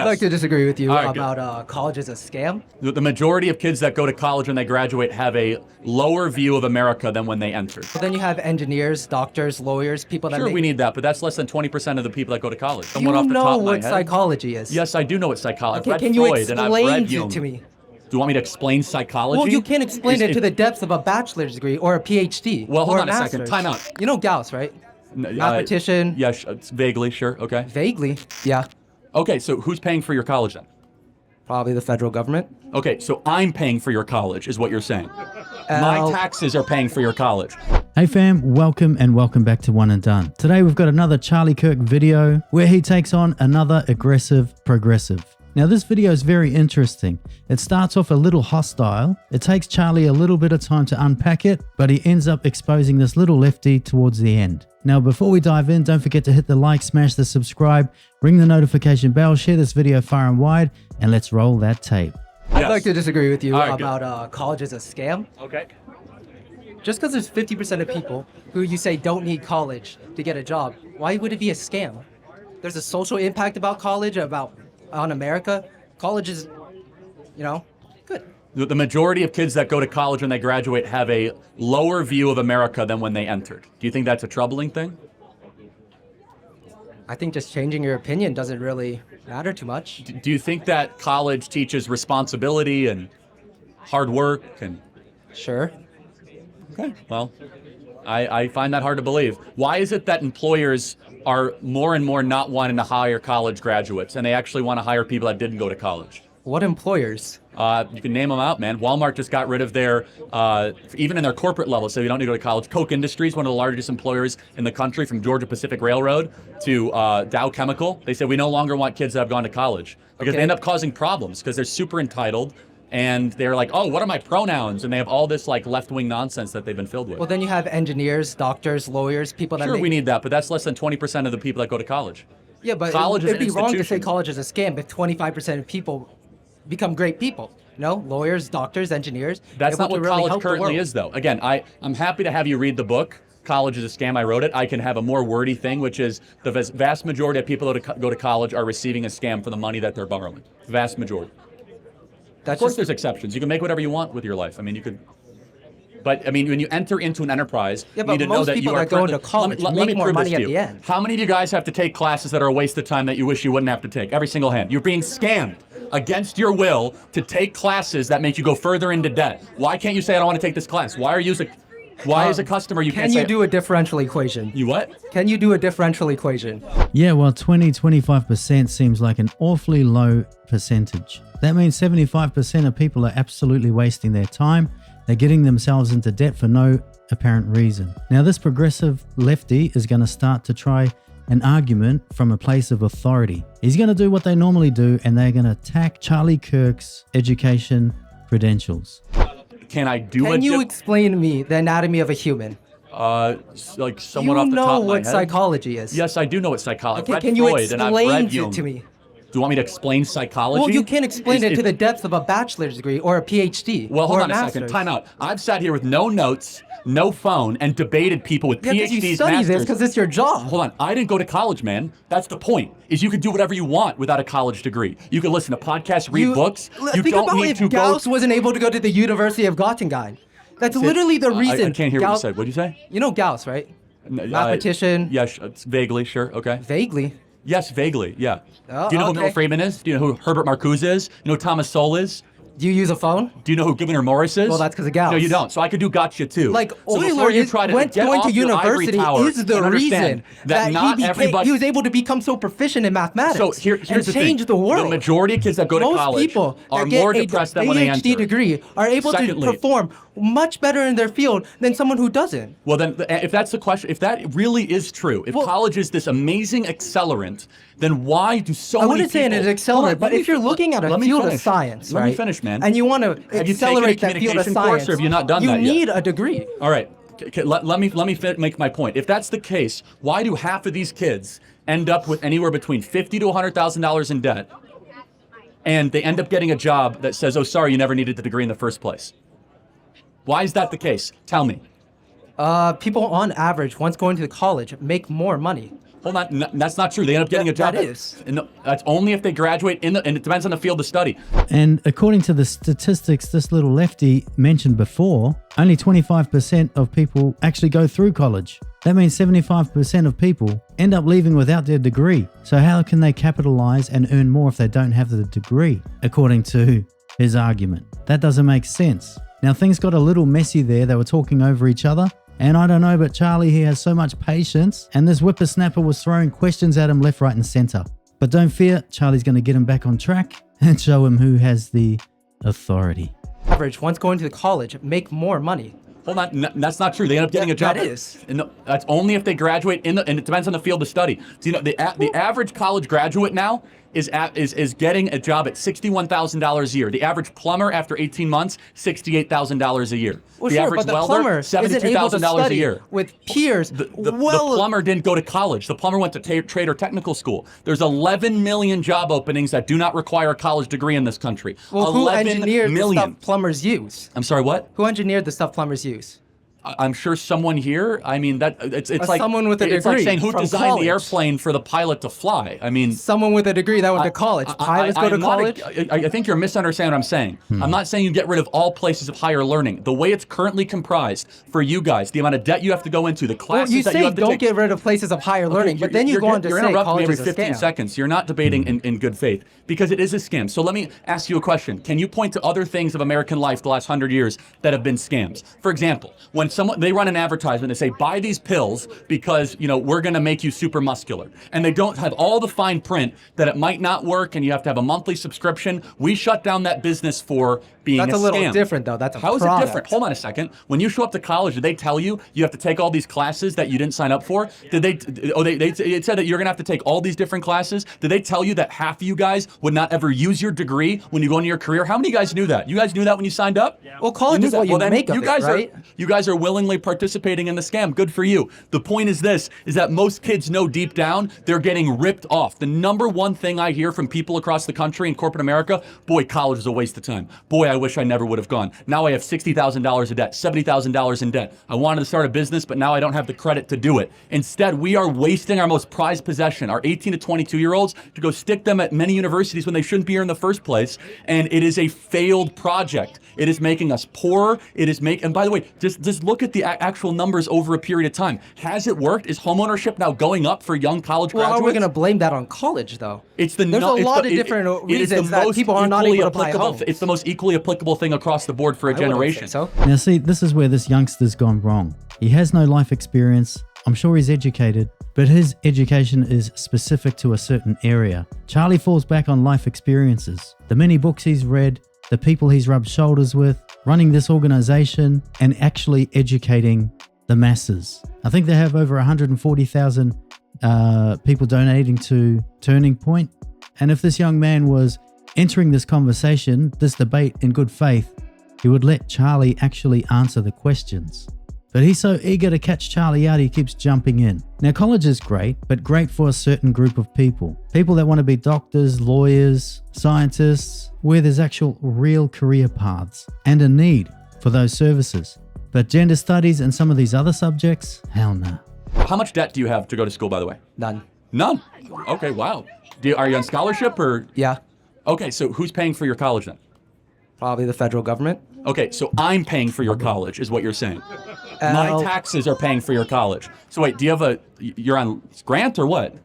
I'd like to disagree with you All right, about college is a scam. The majority of kids that go to college when they graduate have a lower view of America than when they entered. But then you have engineers, doctors, lawyers, people that Sure, we need that, but that's less than 20% of the people that go to college. You Someone off the know top of my what head. psychology is. Yes, I do know what psychology. Okay, I've read can you Freud and I've read explain Jung. it to me? Do you want me to explain psychology? Well, you can't explain it to the depths of a bachelor's degree or a PhD. Well, hold or on a second. master's. Time out. You know Gauss, right? Mathematician. Yes, vaguely, sure. Okay. Vaguely, yeah. Okay, so who's paying for your college then? Probably the federal government. Okay, so I'm paying for your college, is what you're saying. My taxes are paying for your college. Hey fam, welcome back to One and Done. Today we've got another Charlie Kirk video where he takes on another aggressive progressive. Now this video is very interesting. It starts off a little hostile. It takes Charlie a little bit of time to unpack it, but he ends up exposing this little lefty towards the end. Now before we dive in, don't forget to hit the like, smash the subscribe, ring the notification bell, share this video far and wide, and let's roll that tape. I'd like to disagree with you All right, about college is a scam. Okay. Just because there's 50% of people who you say don't need college to get a job, why would it be a scam? There's a social impact about college, on America. College is, good. The majority of kids that go to college when they graduate have a lower view of America than when they entered. Do you think that's a troubling thing? I think just changing your opinion doesn't really matter too much. Do you think that college teaches responsibility and hard work and... Sure. Okay, well, I find that hard to believe. Why is it that employers are more and more not wanting to hire college graduates and they actually want to hire people that didn't go to college? What employers? You can name them out, man. Walmart just got rid of their, even in their corporate level, so you don't need to go to college. Koch Industries, one of the largest employers in the country, from Georgia Pacific Railroad to Dow Chemical. They said we no longer want kids that have gone to college because they end up causing problems because they're super entitled and they're like, oh, what are my pronouns? And they have all this like left-wing nonsense that they've been filled with. Well, then you have engineers, doctors, lawyers, people that Sure, we need that, but that's less than 20% of the people that go to college. Yeah, but college it'd is be an wrong to say institution. college is a scam if 25% of people become great people. Lawyers, doctors, engineers. That's able not to what really college help the currently world. is, though. Again, I'm happy to have you read the book. College is a scam. I wrote it. I can have a more wordy thing, which is the vast majority of people that go to college are receiving a scam for the money that they're borrowing. Vast majority. Of course, there's exceptions. You can make whatever you want with your life. I mean, you could. But I mean, when you enter into an enterprise, Yeah, you but need to know most that you people are. that go into college make more prove this money to at you. the end. How many of you guys have to take classes that are a waste of time that you wish you wouldn't have to take? Every single hand. You're being scammed against your will to take classes that make you go further into debt. Why can't you say I don't want to take this class? Why are you? Why as a customer you can't say? Can you do a differential equation? You what? Can you do a differential equation? Yeah, well 20-25% seems like an awfully low percentage. That means 75% of people are absolutely wasting their time. They're getting themselves into debt for no apparent reason. Now this progressive lefty is going to start to try an argument from a place of authority. He's going to do what they normally do and they're going to attack Charlie Kirk's education credentials. Can I do Can you explain to me the anatomy of a human? like someone off the top of my head? You know what psychology is. Yes, I do know what psychology. Okay, I've read can you Freud and I've read explain Jung. it to me? Do you want me to explain psychology? Well, you can't explain it to the depths of a bachelor's degree or a PhD. Well, hold or on a second. master's. Time out. I've sat here with no notes, no phone, and debated people with Yeah, because PhDs, you study masters. this because it's your job. Hold on. I didn't go to college, man. That's the point. Is you can do whatever you want without a college degree. You can listen to podcasts, read books. You think don't about need if to Gauss wasn't able to go to the University of Göttingen. That's literally the reason. I can't hear what you Gauss- said. What did you say? You know Gauss, right? Mathematician. Yes, vaguely, sure. Okay. Vaguely. Yes, vaguely, yeah. Oh, Do you know who okay. Milton Friedman is? Do you know who Herbert Marcuse is? You know who Thomas Sowell is? Do you use a phone? Do you know who Gouverneur Morris is? Well, that's 'cause of Gauss. No, you don't. So I could do gotcha too. Like so before Euler you try to went get going off to your ivory university tower is the and understand reason that not everybody. he was able to become so proficient in mathematics So here's and the change thing. the world. The majority of kids that go to Most college people are that get more a depressed than when they PhD enter. degree are able Secondly, to perform much better in their field than someone who doesn't. Well, then, if that's the question, if that really is true, if college is this amazing accelerant, then why do so I many wouldn't say it people... is Hold on, accelerant, but let me- if you're looking at a let me field of finish. science, Let right? me finish, man. And you want to Have you taken a accelerate that field of communication course, science, or have you not done you that yet? need a degree. All right, let me make my point. If that's the case, why do half of these kids end up with anywhere between $50,000 to $100,000 in debt, and they end up getting a job that says, "Oh, sorry, you never needed the degree in the first place"? Why is that the case? Tell me. People on average, once going to college, make more money. Hold on, that's not true. They end up getting a job. That is. That's only if they graduate and it depends on the field of study. And according to the statistics this little lefty mentioned before, only 25% of people actually go through college. That means 75% of people end up leaving without their degree. So how can they capitalize and earn more if they don't have the degree, according to his argument? That doesn't make sense. Now, things got a little messy there. They were talking over each other. And I don't know, but Charlie, he has so much patience. And this whippersnapper was throwing questions at him left, right, and center. But don't fear, Charlie's going to get him back on track and show him who has the authority. Average, once going to college, make more money. Hold on, that's not true. They end up getting a job. That is. That's only if they graduate and it depends on the field of study. So, the average college graduate now is getting a job at $61,000 a year. The average plumber after 18 months, $68,000 a year. Well, the sure, average but the welder, plumber isn't able to $72,000 a study year. with peers. The plumber didn't go to college. The plumber went to trade or technical school. There's 11 million job openings that do not require a college degree in this country. Well, who 11 engineered million. the stuff plumbers use? I'm sorry, what? Who engineered the stuff plumbers use? I'm sure someone here. I mean, it's like someone with a It's like degree saying who from designed college. the airplane for the pilot to fly. I mean, Someone with a degree that went to college. Pilots go to college? I think you're misunderstanding what I'm saying. I'm not saying you get rid of all places of higher learning. The way it's currently comprised for you guys, the amount of debt you have to go into, the classes Well, you that you say have to don't take. get rid of places of higher learning, but then you go on to you're say interrupting me college every is a 15 scam. seconds. You're not debating in good faith because it is a scam. So let me ask you a question. Can you point to other things of American life the last 100 years that have been scams? For example, when they run an advertisement, they say buy these pills because we're going to make you super muscular, and they don't have all the fine print that it might not work, and you have to have a monthly subscription. We shut down that business for being That's a little scam. different, though. That's a How is product. it different? Hold on a second. When you show up to college, did they tell you you have to take all these classes that you didn't sign up for? Did they? Oh, they said that you're gonna have to take all these different classes. Did they tell you that half of you guys would not ever use your degree when you go into your career? How many of you guys knew that? You guys knew that when you signed up? Well, college is what you then make of you it, guys right? you guys are willingly participating in the scam. Good for you. The point is that most kids know deep down they're getting ripped off. The number one thing I hear from people across the country in corporate America, boy, college is a waste of time. Boy, I wish I never would have gone. Now I have $60,000 of debt, $70,000 in debt. I wanted to start a business, but now I don't have the credit to do it. Instead, we are wasting our most prized possession, our 18 to 22-year-olds, to go stick them at many universities when they shouldn't be here in the first place. And it is a failed project. It is making us poorer. And by the way, just look at the actual numbers over a period of time. Has it worked? Is homeownership now going up for young college Well, graduates? how are we going to blame that on college, though? There's a lot of different reasons that people are not able to buy homes. It's the most equally applicable thing across the board for a I wouldn't generation. say so. Now, see, this is where this youngster's gone wrong. He has no life experience. I'm sure he's educated, but his education is specific to a certain area. Charlie falls back on life experiences, the many books he's read, the people he's rubbed shoulders with, running this organization, and actually educating the masses. I think they have over 140,000 people donating to Turning Point. And if this young man was entering this conversation, this debate in good faith, he would let Charlie actually answer the questions. But he's so eager to catch Charlie out, he keeps jumping in. Now, college is great, but great for a certain group of people. People that want to be doctors, lawyers, scientists, where there's actual real career paths and a need for those services. But gender studies and some of these other subjects, hell nah. How much debt do you have to go to school, by the way? None. None. Okay, wow. Are you on scholarship or? Yeah, Okay, so who's paying for your college then? probably the federal government. Okay, so I'm paying for your college, is what you're saying. My taxes are paying for your college. So wait, you're on grant or what?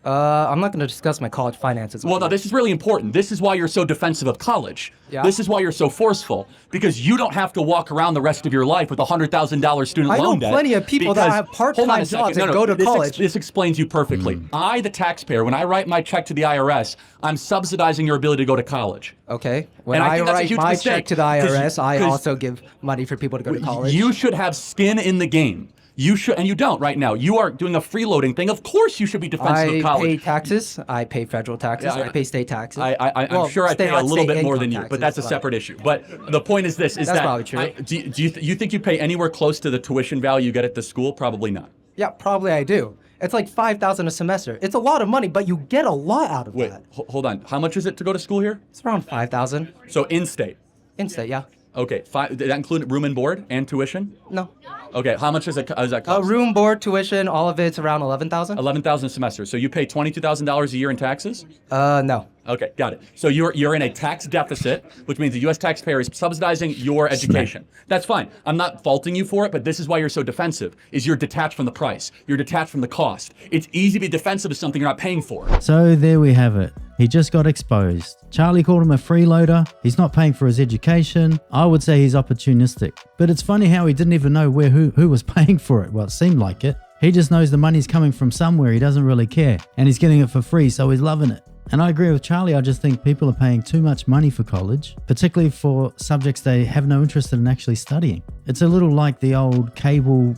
I'm not going to discuss my college finances. Well, no, this is really important. This is why you're so defensive of college. Yeah. This is why you're so forceful, because you don't have to walk around the rest of your life with $100,000 student I know loan debt. plenty of people that have part-time Hold on a second. jobs and go to college. This explains you perfectly. I, the taxpayer, when I write my check to the IRS, I'm subsidizing your ability to go to college. Okay. When And I I think that's a write huge my mistake, check to the 'cause IRS, I 'cause also give money for people to go to college. You should have skin in the game. You should, and you don't right now. You are doing a freeloading thing. Of course, you should be defensive I of college. pay taxes. I pay federal taxes. Yeah, I pay state taxes. I'm Well, sure I pay a little bit more than you, income but that's a taxes, separate issue. But the point is this: is That's that probably true. do you think you pay anywhere close to the tuition value you get at the school? Probably not. Yeah, probably I do. It's like $5,000 a semester. It's a lot of money, but you get a lot out of Wait, that. hold on. How much is it to go to school here? It's around $5,000 So in state. in state. Yeah. Okay, did that include room and board and tuition? No. Okay, how much does that cost? Room, board, tuition, all of it's around 11,000. 11,000 a semester. So you pay $22,000 a year in taxes? No. Okay, got it. So you're in a tax deficit, which means the U.S. taxpayer is subsidizing your education. That's fine. I'm not faulting you for it, but this is why you're so defensive, is you're detached from the price. You're detached from the cost. It's easy to be defensive of something you're not paying for. So there we have it. He just got exposed. Charlie called him a freeloader. He's not paying for his education. I would say he's opportunistic. But it's funny how he didn't even know who was paying for it. Well, it seemed like it. He just knows the money's coming from somewhere. He doesn't really care. And he's getting it for free, so he's loving it. And I agree with Charlie. I just think people are paying too much money for college, particularly for subjects they have no interest in actually studying. It's a little like the old cable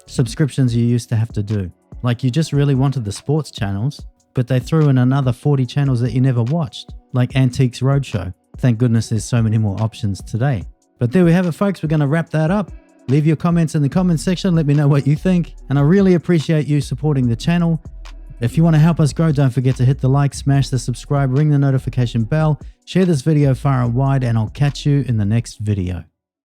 subscriptions you used to have to do. Like you just really wanted the sports channels, but they threw in another 40 channels that you never watched, like Antiques Roadshow. Thank goodness there's so many more options today. But there we have it, folks. We're going to wrap that up. Leave your comments in the comments section. Let me know what you think. And I really appreciate you supporting the channel. If you want to help us grow, don't forget to hit the like, smash the subscribe, ring the notification bell, share this video far and wide, and I'll catch you in the next video.